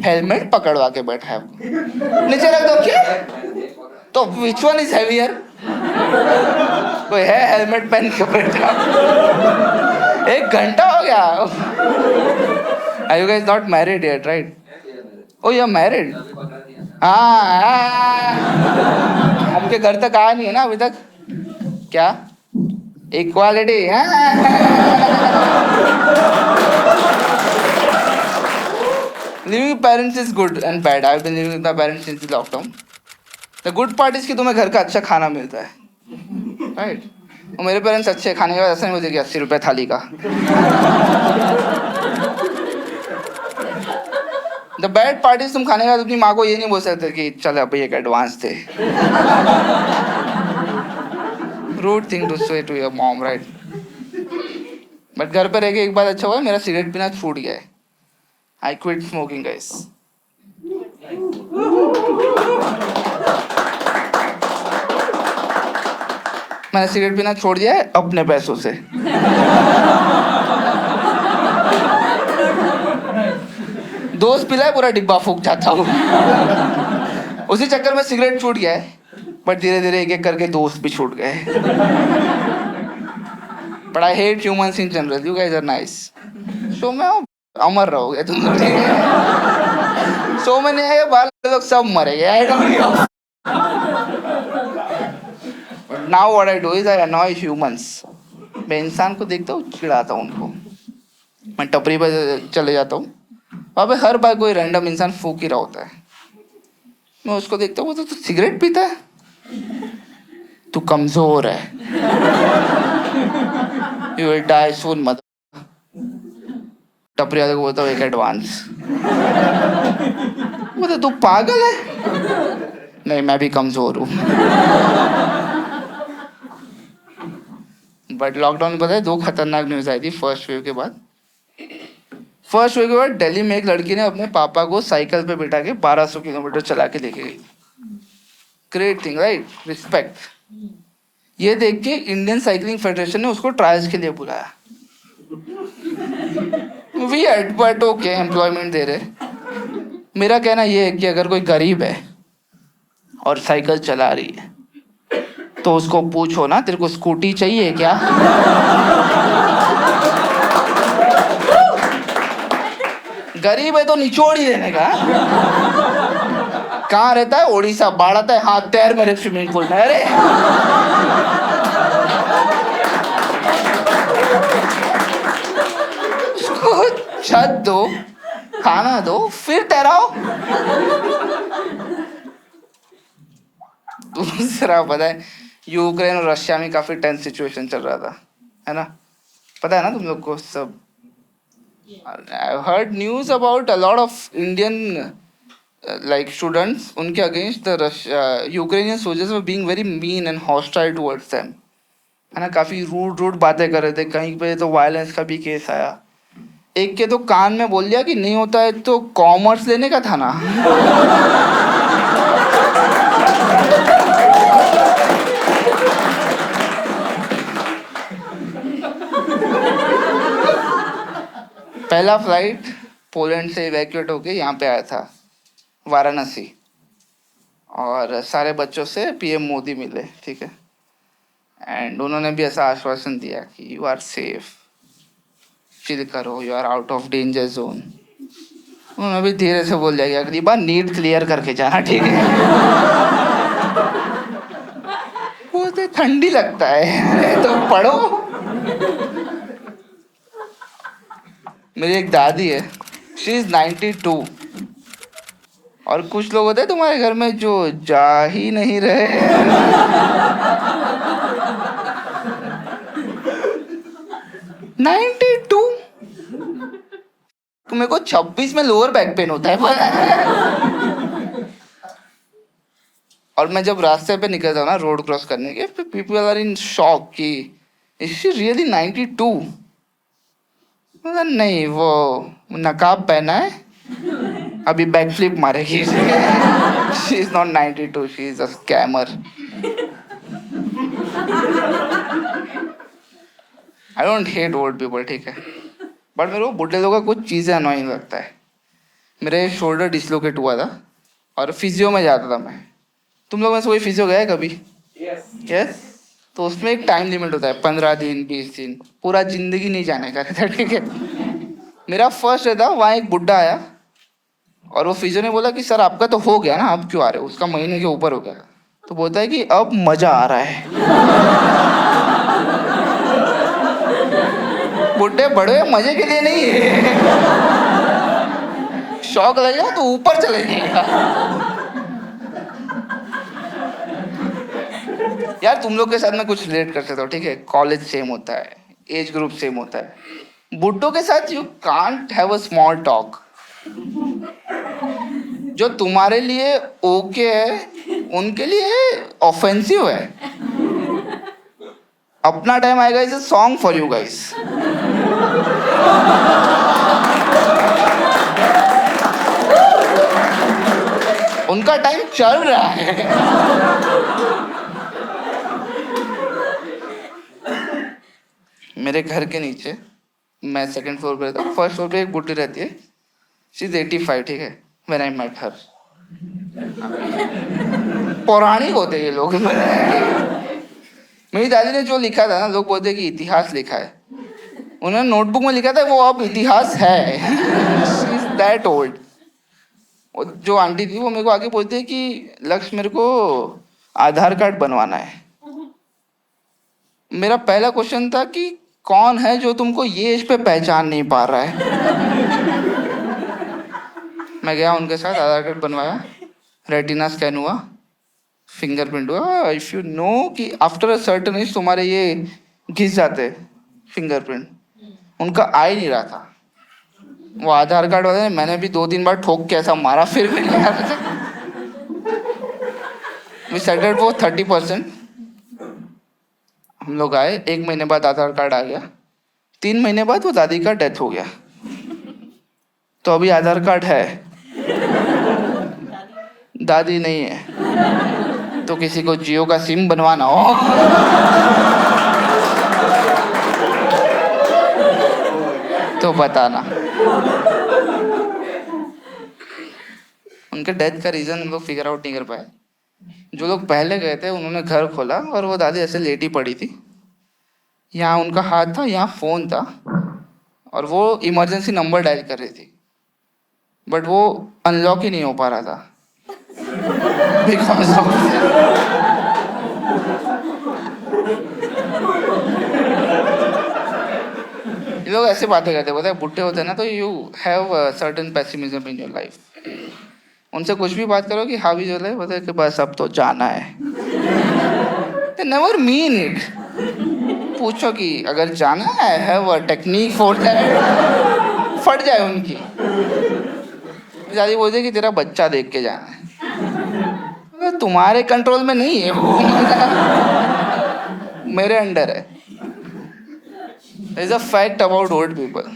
Helmet पकड़वा के बैठा है, नीचे रख दो क्या? तो विच वन इज हेवियर? कोई है हेलमेट पहन के बैठा? 1 घंटा हो गया। Are you guys not married yet, right? Oh, you're married? हाँ, आपके घर तक आया नहीं है ना अभी तक? क्या? Equality? Living with parents is good and bad. I've been living with my parents since the lockdown. The good part is कि तुम्हें घर का अच्छा खाना मिलता है, right? और मेरे पेरेंट्स अच्छे खाने का ऐसा नहीं बोलते कि 80 रुपए थाली का। द बैड पार्ट इज तुम खाने का अपनी माँ को ये नहीं बोल सकते कि चल अब एक एडवांस दे। Rude thing to say to your mom, right? But घर पे रह के एक बात अच्छा हुआ, मेरा सिगरेट पीना छूट गया है। I quit smoking guys. मैंने सिगरेट पीना छोड़ दिया है अपने पैसों से। दोस्त पिलाए पूरा डिब्बा फूक जाता हूँ। उसी चक्कर में सिगरेट छूट गया है, बट धीरे धीरे एक एक करके दोस्त भी छूट गए। But I hate humans in general, you guys are nice. Show में अमर रहोगे तुम लोग, ठीक है? शो में नहीं आए बाल लोग सब मरेंगे। I don't give. Now what I do is I अनॉय humans. मैं इंसान को देखता हूँ, चिढ़ाता हूँ उनको। मैं टपरी पर चले जाता हूँ, वहाँ पे हर बार कोई रैंडम इंसान फूक ही रहा होता है। मैं उसको देखता हूँ, तो तू सिगरेट पीता है, तू कमजोर है, you will die soon mother. टपरी वाले को बोलता हूँ एक एडवांस। बोलता तू पागल है? नहीं, मैं भी कमजोर हूँ। बट लॉकडाउन में पता है 2 खतरनाक न्यूज आई थी फर्स्ट वेव के बाद। फर्स्ट वेव के बाद दिल्ली में एक लड़की ने अपने पापा को साइकिल पे बिठा के 1200 किलोमीटर चला के लेके गई। Great thing, right? रिस्पेक्ट। ये देख के इंडियन साइकिलिंग फेडरेशन ने उसको ट्रायल्स के लिए बुलाया। वियर्ड बट ओके, एम्प्लॉयमेंट दे रहे। मेरा कहना ये है कि अगर कोई गरीब है और साइकिल चला रही है तो उसको पूछो ना, तेरे को स्कूटी चाहिए क्या? गरीब है तो निचोड़ ही देने का। कहाँ रहता है? ओडिशा। बाढ़ता है, हाथ तैर मेरे स्विमिंग पूल में। अरे उसको छत दो, खाना दो, फिर तैराओ। दूसरा पता है, यूक्रेन और रशिया में काफी टेंस सिचुएशन चल रहा था, है ना? पता है ना तुम लोग को सब? I heard news about a lot of Indian like students, उनके against the Ukrainian soldiers were being very mean and hostile towards them, है ना? काफी रूड बातें कर रहे थे। कहीं पे तो वायलेंस का भी केस आया। एक के तो कान में बोल दिया कि नहीं होता है तो कॉमर्स लेने का था ना। पहला फ्लाइट पोलैंड से इवैक्यूएट होके यहाँ पे आया था, वाराणसी, और सारे बच्चों से पीएम मोदी मिले, ठीक है? एंड उन्होंने भी ऐसा आश्वासन दिया कि यू आर सेफ, चिल करो, you are out of danger zone. उन्होंने भी धीरे से बोल दिया कि अगली बार नीट क्लियर करके जाना, ठीक है? वो तो ठंडी लगता है तो पढ़ो। मेरी एक दादी है, शी इज 92, और कुछ लोग होते हैं तुम्हारे घर में जो जा ही नहीं रहे। 92? तुम्हें को 26 में लोअर बैक पेन होता है। और मैं जब रास्ते पे निकलता हूँ ना रोड क्रॉस करने के, पीपल आर इन शॉक कि इज शी रियली 92? नहीं, वो नकाब पहना है, अभी बैक फ्लिप मारेगी। She is not 92, she is a scammer. I don't hate old people, ठीक है? बट मेरे को बुढ़े लोगों का कुछ चीजें अनोइंग लगता है। मेरे शोल्डर डिसलोकेट हुआ था और फिजियो में जाता था मैं। तुम लोग में से कोई फिजियो गया है कभी? यस। तो उसमें एक टाइम लिमिट होता है, 15 दिन 20 दिन, पूरा जिंदगी नहीं जाने का रहता, ठीक है। मेरा फर्स्ट डे था, वहाँ एक बुड्ढा आया और वो फिजियो ने बोला कि सर आपका तो हो गया ना, अब क्यों आ रहे हो? उसका महीने के ऊपर हो गया। तो बोलता है कि अब मजा आ रहा है। बुड्ढे बड़े मजे के लिए नहीं है। शौक लगेगा तो ऊपर चले जाएगा। यार तुम लोग के साथ मैं कुछ रिलेट कर सकता हूँ, ठीक है। कॉलेज सेम होता है, एज ग्रुप सेम होता है। बुड्ढों के साथ you can't have a small talk. जो तुम्हारे लिए ओके है उनके लिए ऑफेंसिव है। अपना टाइम आएगा is a song for you guys. उनका टाइम चल रहा है। मेरे घर के नीचे, मैं सेकंड फ्लोर पे रहता हूँ, फर्स्ट फ्लोर पे एक बुड्ढी रहती है। शी इज 85, ठीक है। व्हेन आई मेट हर, पौराणिक होते ये लोग। मेरी दादी ने जो लिखा था ना, लोग बोलते हैं कि इतिहास लिखा है, उन्होंने नोटबुक में लिखा था, वो अब इतिहास है। She is that old. जो आंटी थी वो मेरे को आगे बोलती है कि लक्ष्य मेरे को आधार कार्ड बनवाना है। मेरा पहला क्वेश्चन था कि कौन है जो तुमको ये एज पे पहचान नहीं पा रहा है। मैं गया उनके साथ, आधार कार्ड बनवाया, रेटिना स्कैन हुआ, फिंगरप्रिंट हुआ। इफ यू नो कि आफ्टर अ सर्टेन एज तुम्हारे ये घिस जाते फिंगरप्रिंट, उनका आ ही नहीं रहा था। वो आधार कार्ड वाले ने, मैंने भी 2-3 बार ठोक के ऐसा मारा, फिर भी नहीं आ रहा था। We settled for 30%। हम लोग आए, 1 महीने बाद आधार कार्ड आ गया। 3 महीने बाद वो दादी का डेथ हो गया। तो अभी आधार कार्ड है, दादी नहीं है। तो किसी को जियो का सिम बनवाना हो तो बताना। उनके डेथ का रीजन हम लोग फिगर आउट नहीं कर पाए। जो लोग पहले गए थे उन्होंने घर खोला और वो दादी ऐसे लेटी पड़ी थी, यहाँ उनका हाथ था, यहाँ फोन था, और वो इमरजेंसी नंबर डायल कर रही थी, बट वो अनलॉक ही नहीं हो पा रहा था। बिकॉज ये लोग ऐसे बातें करते, पता है, बुढ़े होते हैं ना, तो you have certain pessimism in your life. उनसे कुछ भी बात करो कि हावी जो है, पता है कि बस अब तो जाना है। They never mean it. पूछो कि अगर जाना है, have a technique for that, फट जाए उनकी। दादी बोलती है कि तेरा बच्चा देख के जाना है, तुम्हारे कंट्रोल में नहीं है वो, मेरे अंडर है। Is a fact about old people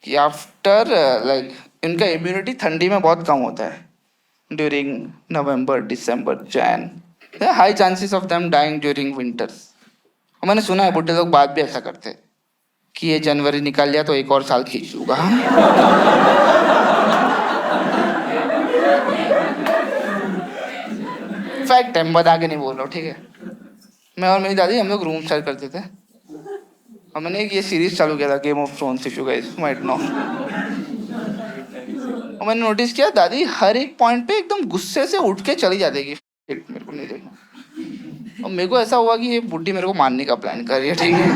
कि आफ्टर लाइक इनका इम्यूनिटी ठंडी में बहुत कम होता है। During November December Jan, high chances of them dying during winters. और मैंने सुना है बुढ़े लोग बात भी ऐसा करते कि ये जनवरी निकाल लिया तो एक और साल खींच लूंगा। फैक्ट है, बता के नहीं बोल रहा हूँ, ठीक है। मैं और मेरी दादी हम लोग रूम शेयर करते थे, और मैंने एक ये सीरीज चालू किया था, game of thrones, if you guys might know. और मैंने नोटिस किया दादी हर एक पॉइंट पे एकदम गुस्से से उठ के चली जाती है कि मेरे को नहीं देखना। और मेरे को ऐसा हुआ कि ये बुढ़ी मेरे को मारने का प्लान कर रही है, ठीक है।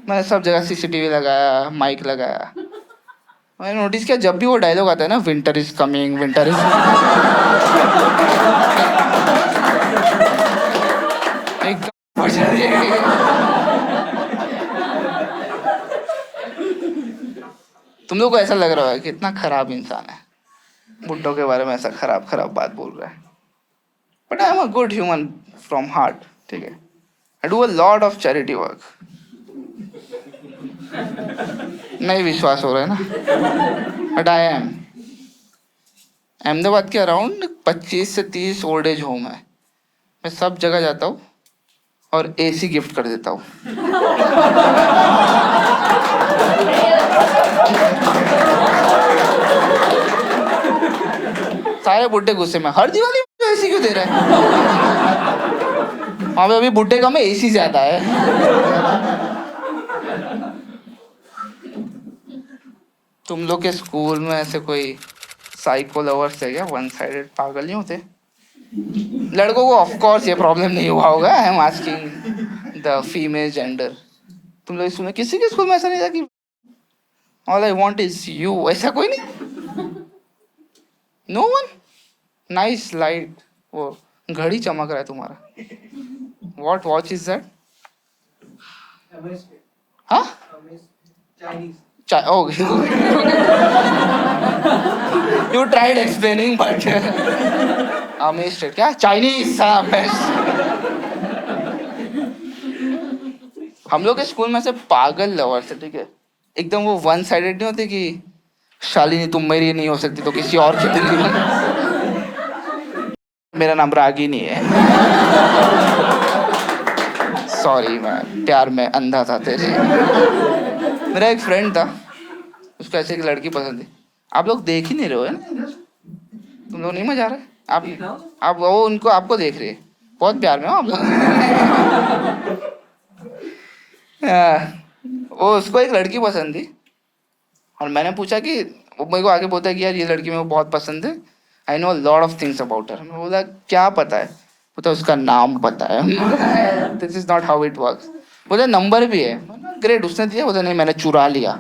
मैंने सब जगह सीसीटीवी लगाया, माइक लगाया। मैंने नोटिस किया जब भी वो डायलॉग आता है ना, winter is coming, winter is, तुम लोग को ऐसा लग रहा है कि इतना खराब इंसान है, बुड्ढों के बारे में ऐसा खराब खराब बात बोल रहा है। But I am a good human from heart, ठीक है। I do a lot of charity work. नहीं विश्वास हो रहा है ना, बट आई एम। अहमदाबाद के अराउंड 25 से 30 ओल्ड एज होम है। मैं सब जगह जाता हूँ और एसी गिफ्ट कर देता हूँ। सारे बुड्ढे गुस्से में, हर दिवाली में एसी क्यों दे रहा है? वहाँ पे अभी बुड्ढे कम है, एसी ज्यादा है। तुम लोग के स्कूल में ऐसे कोई साइको लवर्स है क्या? वन साइडेड पागल नहीं होते? लड़कों को ऑफ कोर्स ये प्रॉब्लम नहीं हुआ होगा। I am asking the female gender. तुम लोग स्कूल में, किसी के स्कूल में ऐसा नहीं था कि all I want is you? ऐसा कोई नहीं? No one? नाइस लाइट, वो घड़ी चमक रहा है तुम्हारा। What watch is that? हाँ, okay. You tried explaining but amaze क्या? चाइनीज? हम लोग के स्कूल में से पागल लवर्स है, ठीक है, एकदम वो वन साइडेड नहीं होते कि शालिनी तुम मेरी नहीं हो सकती तो किसी और की भी। मेरा नाम रागिनी है। सॉरी, मैं प्यार में अंधा था तेरे। मेरा एक फ्रेंड था, उसको ऐसे एक लड़की पसंद थी। आप लोग देख ही नहीं रहे हो, है ना? तुम लोग नहीं मजा आ रहा है? आप वो उनको आपको देख रहे हैं, बहुत प्यार में हो आप लोग। वो उसको एक लड़की पसंद थी और मैंने पूछा कि, वो मेरे को आगे बोलता है कि यार ये लड़की मेरे को बहुत पसंद है, I know lot of things about her. मैं बोला क्या पता है? बोलता उसका नाम पता है। This is not how it works. बोला नंबर भी है। ग्रेट, उसने दिया? बोला नहीं, मैंने चुरा लिया।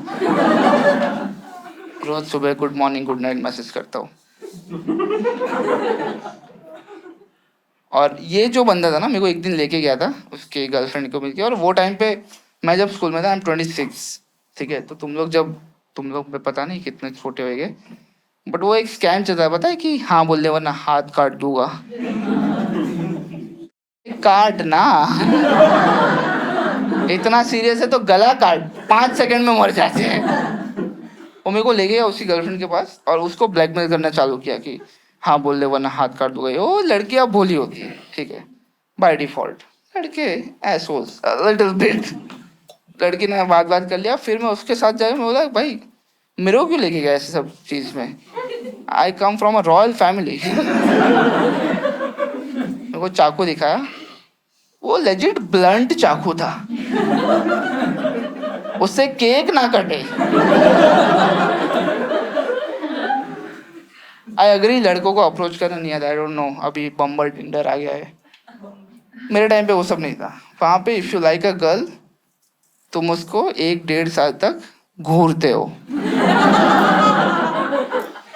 रोज सुबह good morning good night message करता हूँ। और ये जो बंदा था ना, मेरे को एक दिन लेके गया था उसके गर्लफ्रेंड को मिलके, और वो टाइम पे मैं जब स्कूल में था, आई एम 26, ठीक है, तो तुम लोग पता नहीं कितने छोटे हो गए, बट वो एक स्कैम चलता है, पता है कि हाँ बोल दे वरना हाथ काट दूंगा। काट ना, इतना सीरियस है तो गला काट, 5 सेकंड में मर जाते हैं। वो मेरे को ले गया उसी गर्लफ्रेंड के पास और उसको ब्लैकमेल करना चालू किया कि हाँ बोल दे वरना हाथ काट दूंगा। वो लड़कियां भोली होती है, ठीक है, बाय डिफॉल्ट। लड़के एसोल्स लिटिल बिट। लड़की ने बात कर लिया, फिर मैं उसके साथ जाया। मैं बोला भाई मेरे को क्यों लेके गया ऐसे सब चीज में? I come from a royal family. मेरे को चाकू दिखाया, वो लेजिट ब्लंट चाकू था, उससे केक ना कटे। आई अग्री, लड़कों को अप्रोच करना नहीं आता। आई डोंट नो, अभी बम्बल टिंडर आ गया है। मेरे टाइम पे वो सब नहीं था। वहाँ पे if you like a girl, तुम उसको 1-1.5 साल तक घूरते हो,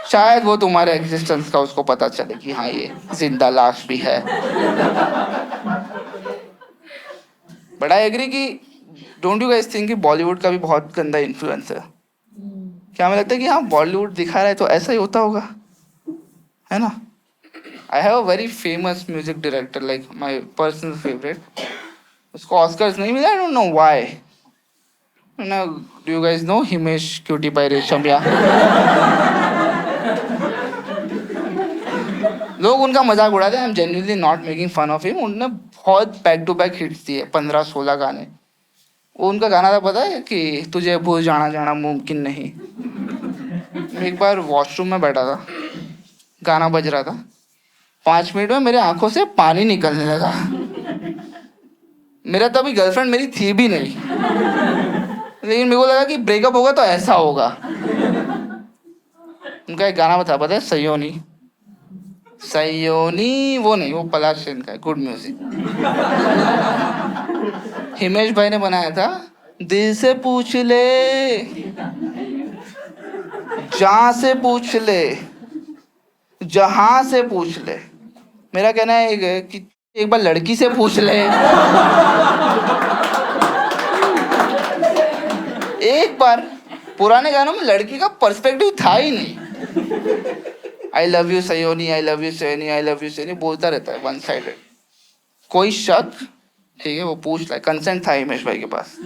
शायद वो तुम्हारे एग्जिस्टेंस का उसको पता चले कि हाँ ये जिंदा लाश भी है। बट आई एग्री कि डोंट यू गाइस थिंक कि बॉलीवुड का भी बहुत गंदा इन्फ्लुएंस है? क्या हमें लगता है कि हाँ बॉलीवुड दिखा रहा है तो ऐसा ही होता होगा, है ना? I have a very famous music director, like my personal favourite. उसको ऑस्कर्स नहीं मिला, I don't know why. Do you guys know Himesh cutie by Reshammiya? लोग उनका मजाक उड़ाते हैं। I am genuinely not making fun of him. उन्होंने बहुत बैक टू बैक हिट्स दिए, 15-16 गाने। वो उनका गाना था पता है कि तुझे भूल जाना जाना मुमकिन नहीं। एक बार वॉशरूम में बैठा था, गाना बज रहा था, 5 मिनट में मेरे आंखों से पानी निकलने लगा। मेरा तो अभी गर्लफ्रेंड मेरी थी भी नहीं, लेकिन मेरे को लगा कि ब्रेकअप होगा तो ऐसा होगा। उनका एक गाना बता, पता है? सयोनी। सयोनी वो नहीं, वो पलाश सेन का है, गुड म्यूजिक। हिमेश भाई ने बनाया था। दिल से पूछ ले, जहां से पूछ ले, जहां से पूछ ले। मेरा कहना है कि एक बार लड़की से पूछ ले। एक बार पुराने गानों में लड़की का पर्सपेक्टिव था ही नहीं। आई love you Sayoni, I love you Sayoni, I love you Sayoni बोलता रहता है वन साइडेड। कोई शक, ठीक है, वो पूछ रहा है, कंसेंट था हिमेश भाई के पास।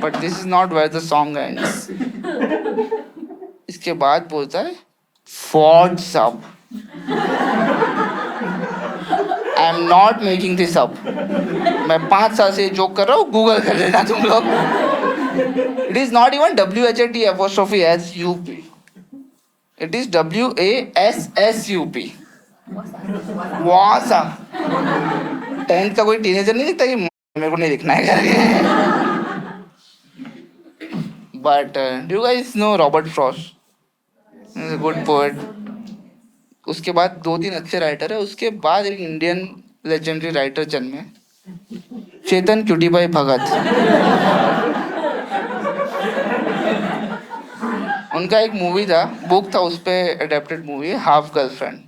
But this is not where the song ends. इसके बाद बोलता है what's up. I am not making this up. मैं 5 साल से जोक कर रहा हूँ, गूगल कर लेना तुम लोग। It is not even WHAT apostrophe as UP. It is WASSUP, Vasa. 10th का कोई टीनेजर नहीं दिखता कि मेरे को नहीं दिखना है करके। But do you guys know Robert Frost? Good poet. उसके बाद 2-3 अच्छे राइटर है, उसके बाद एक इंडियन लेजेंडरी राइटर जन्मे, चेतन क्यूटीबाई भगत। उनका एक मूवी था, बुक था, उस पे अडेप्टेड मूवी है, हाफ गर्लफ्रेंड।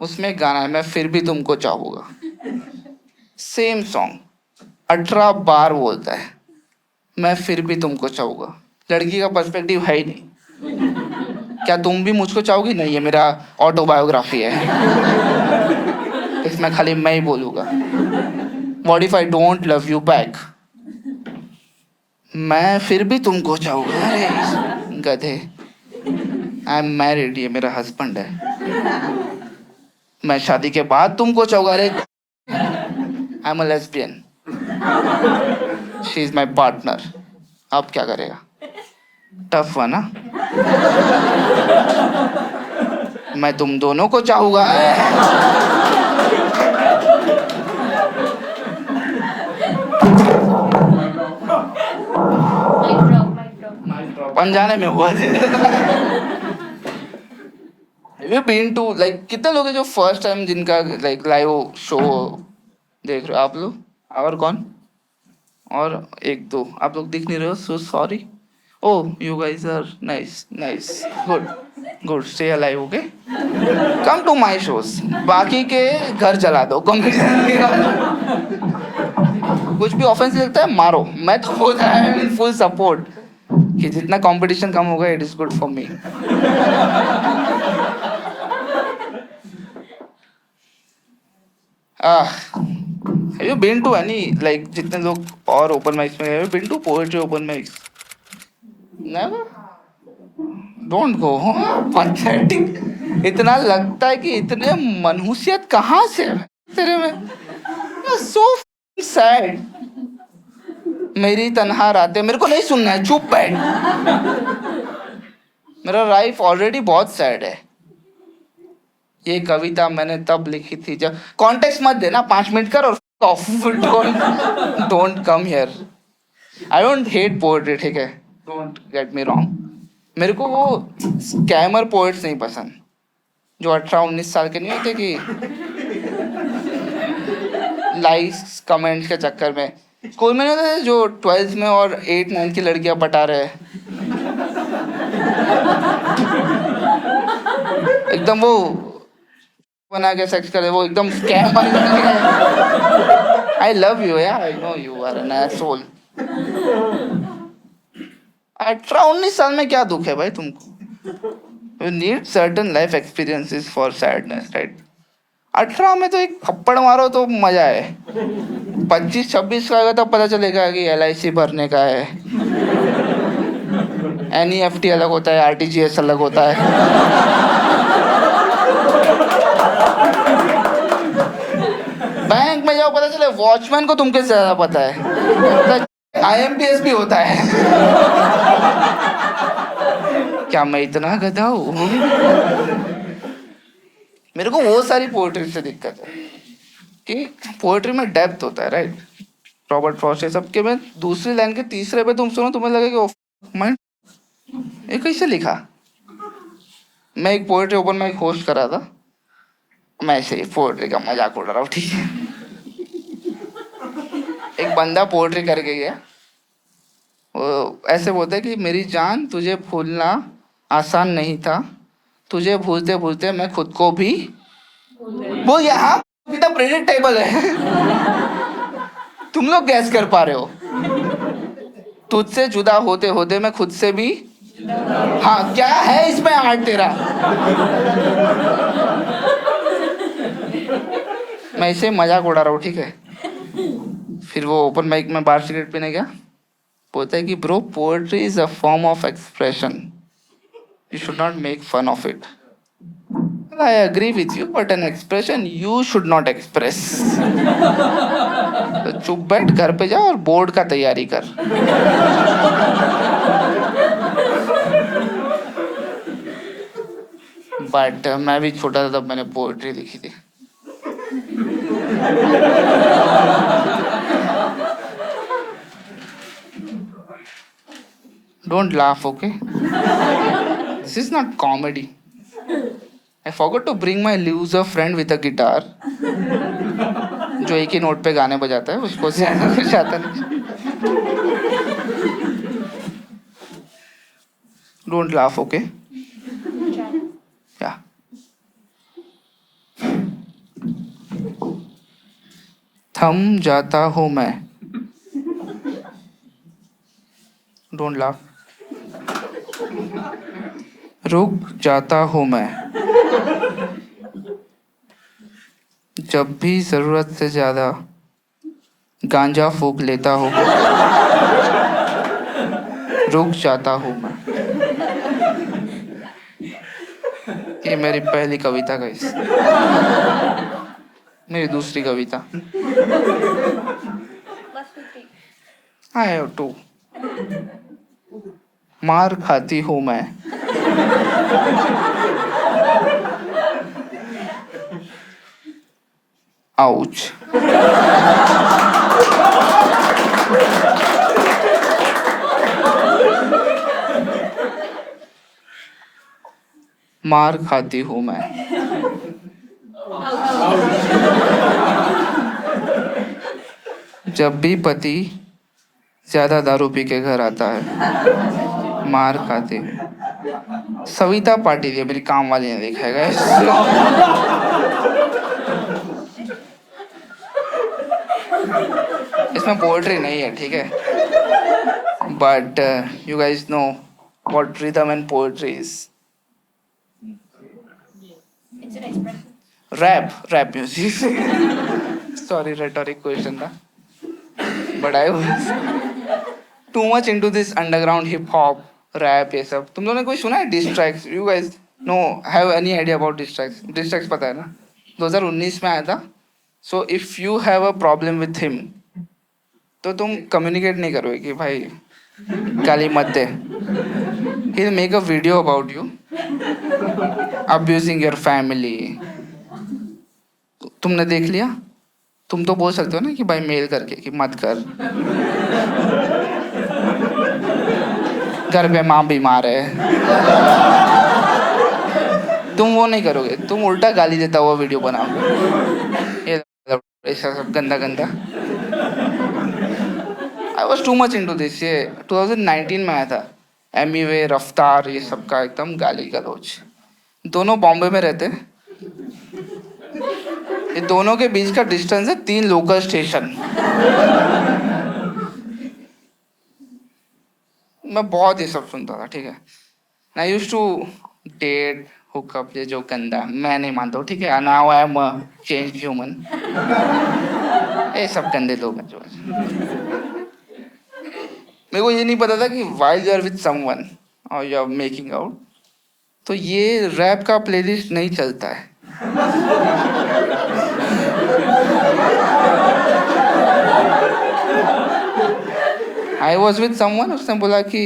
उसमें एक गाना है, मैं फिर भी तुमको चाहूंगा। सेम सॉन्ग 18 बार बोलता है, मैं फिर भी तुमको चाहूंगा। लड़की का पर्सपेक्टिव है ही नहीं। क्या तुम भी मुझको चाहोगी? नहीं, ये मेरा ऑटोबायोग्राफी है, इसमें खाली मैं ही बोलूंगा। What if I don't love you back? मैं फिर भी तुमको चाहूंगा। अरे गधे, आई एम मैरिड, ये मेरा हस्बैंड है। मैं शादी के बाद तुमको चाहूंगा। अरे I am a lesbian, she is my partner. अब क्या करेगा? टफ हुआ ना। मैं तुम दोनों को चाहूंगा। अनजाने में हुआ थे। Have you been to, like, कितने लोग हैं जो फर्स्ट टाइम जिनका लाइक लाइव शो देख रहे हो आप लोग? और कौन? और एक दो आप लोग दिख नहीं रहे हो, so sorry. Oh, you guys are nice nice, good good, stay alive, okay. Come to my shows, बाकी के घर जला दो। कुछ भी ऑफेंस लगता है मारो, मैं तो होता है इन फुल सपोर्ट कि जितना कंपटीशन कम होगा it is good for me. Have you been to any, like जितने लोग और ओपन माइक्स में, have you been to poetry open mics? Never? Don't go, pathetic. इतना लगता है कि इतने मनहूसियत कहाँ से है तेरे में? So sad. मेरी तन्हा रातें, मेरे को नहीं सुनना है, चुप बैठ। मेरा लाइफ ऑलरेडी बहुत सैड है। ये कविता मैंने तब लिखी थी जब, कॉन्टेक्स्ट मत देना, 5 मिनट कर और don't come here. I don't hate poetry, ठीक है, डोंट गेट मी रॉन्ग। मेरे को वो स्कैमर पोएट्स नहीं पसंद जो 18-19 साल के नहीं होते कि लाइक्स कमेंट्स के चक्कर में। स्कूल में नहीं होते जो 12th में और 8-9 की लड़कियां पटा रहे हैं, एकदम वो बना के सेक्स करे, वो एकदम स्कैम बन गया। आई लव यू यार, I know you are an asshole. 18-19 साल में क्या दुख है भाई तुमको? You need certain life experiences for sadness, right? 18 में तो एक थप्पड़ मारो तो मजा है। 25-26 का आएगा तब पता चलेगा कि LIC भरने का है, NEFT अलग होता है, RTGS अलग होता है। बैंक में जाओ, पता चले वॉचमैन को तुमके से ज्यादा पता है। IMPS भी होता है। क्या मैं इतना गधा हूँ? मेरे को वो सारी पोएट्री से दिक्कत है कि पोएट्री में डेप्थ होता है, राइट? रॉबर्ट फ्रॉस्ट सबके में दूसरी लाइन के तीसरे पे तुम सुनो, तुम्हें लगेगा मैं ये कैसे लिखा। मैं एक पोएट्री ओपन माइक होस्ट करा था, मैं ऐसे ही पोएट्री का मजाक उड़ा रहा हूँ, ठीक है। एक बंदा पोएट्री करके गया, वो ऐसे बोलता है कि मेरी जान तुझे भूलना आसान नहीं था, तुझे भूलते भूलते मैं खुद को भी वो यहाँ कितना प्रेडिक्टेबल है। तुम लोग गैस कर पा रहे हो? तुझसे जुदा होते होते मैं खुद से भी, हाँ क्या है इसमें आर्ट तेरा? मैं इसे मजाक उड़ा रहा हूँ, ठीक है। फिर वो ओपन माइक में बाहर सिगरेट पीने गया, बोलता है कि bro poetry is a form of expression, you should not make fun of it. Well, I agree with you, but an expression you should not express. तो चुप बैठ, घर पे जा और बोर्ड का तैयारी कर। बट मैं भी छोटा था तब मैंने पोएट्री लिखी थी. Don't laugh, okay? This is not comedy. I forgot to bring my loser friend with a guitar. जो एक ही नोट पे गाने बजाता है, उसको से कुछ आता नहीं. Don't laugh, okay? Yeah. थम जाता हूँ मैं. Don't laugh. रुक जाता हूँ मैं. जब भी जरूरत से ज्यादा गांजा फूक लेता हूँ. रुक जाता हूँ मैं. ये मेरी पहली कविता गाइस. मेरी दूसरी कविता. I have two. मार खाती हूँ मैं. आउच. मार खाती हूँ मैं. जब भी पति ज्यादा दारू पी के घर आता है, मार खाती हूँ. सविता पाटिल है, मेरी काम वाली ने देखा है guys. इसमें पोएट्री नहीं है, ठीक है, but you guys know what rhythm and poetry is. It's an expression. Rap music. Sorry, rhetoric question था, but I was too much into this underground hip hop rap ये सब. तुम लोगों ने कोई सुना है diss tracks? You guys know have any idea about diss tracks? Diss tracks पता है ना, 2019 में आया था. So if you have a problem with him तो तुम कम्युनिकेट नहीं करोगे कि भाई गाली मत दे. He will make a video about you abusing your family. तुमने देख लिया? तुम तो बोल सकते हो ना कि भाई मेल करके कि मत कर, घर पे माँ बीमार है. तुम वो नहीं करोगे, तुम उल्टा गाली देता हुआ वीडियो बनाओगे. ये ऐसा सब गंदा गंदा. I was to much into this. ये 2019 में आया था. एमिवे, रफ्तार, ये सब का एकदम गाली गलौज. दोनों बॉम्बे में रहते. ये दोनों के बीच का डिस्टेंस है 3 लोकल स्टेशन. मैं बहुत ये सब सुनता था, ठीक है. I used to date hookup, ये जो गंदा, मैं नहीं मानता हूँ, ठीक है. Now I am change human. ये सब गंदे लोग हैं जो. मेरे को ये नहीं पता था कि while you are with someone और you are making out तो ये रैप का प्लेलिस्ट नहीं चलता है. I was with someone, उसने बोला कि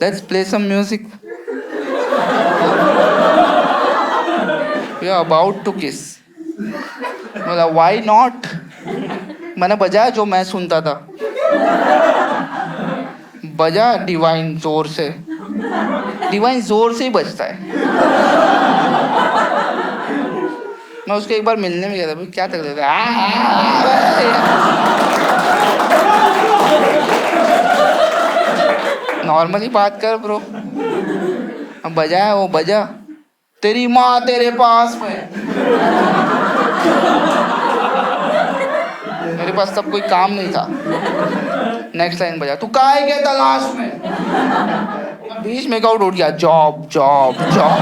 let's play some music. We are about to kiss. बोला why not? मैंने बजाया जो मैं सुनता था. बजा डिवाइन जोर से. डिवाइन जोर से ही बजता है. मैं उसको एक बार मिलने में गया था. क्या तकलीफ है? नॉर्मली बात कर ब्रो. अब बजाया, वो बजा. तेरी माँ तेरे पास में. मेरे पास तब कोई काम नहीं था. नेक्स्ट लाइन बजा, तू काहे के तलाश में. बीच में आउट उठ गया, job job job.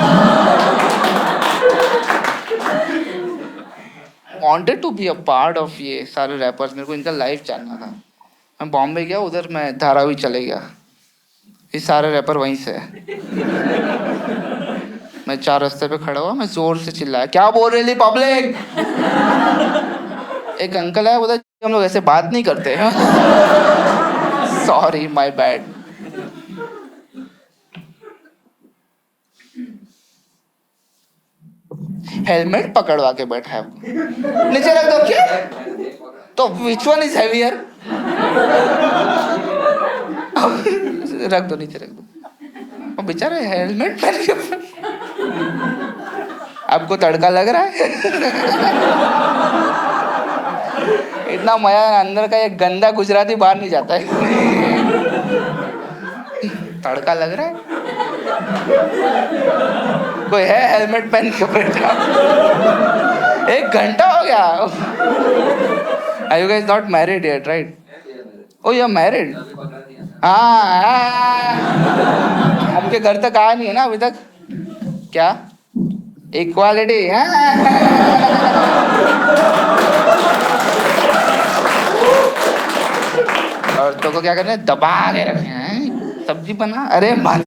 Wanted to be a part of ये सारे रैपर्स. मेरे को इनका लाइफ जानना था. मैं बॉम्बे गया, उधर मैं धारावी चले गया. ये सारे रैपर वहीं से है. मैं 4 रास्ते पे खड़ा हुआ. मैं जोर से चिल्लाया, क्या बोल रही थी पब्लिक. एक अंकल है, बोला हम लोग ऐसे बात नहीं करते हैं. Sorry, my bad. हेलमेट पकड़वा के बैठा है आपको। नीचे रख दो क्या? तो विच वन इज हेवियर? रख दो, नीचे रख दो। और बेचारे हेलमेट पहन के, आपको तड़का लग रहा है? इतना मजा अंदर का एक गंदा गुजराती बाहर नहीं जाता है। तड़का लग रहा है? कोई है हेलमेट पहन के बैठा? 1 घंटा हो गया। Are you guys not married yet, right? Oh, you are married? हाँ, आपके घर तक आया नहीं है ना अभी तक? क्या? इक्वालिटी? औरतों को क्या करना है? दबा के रखना है। सब्जी बना, अरे मान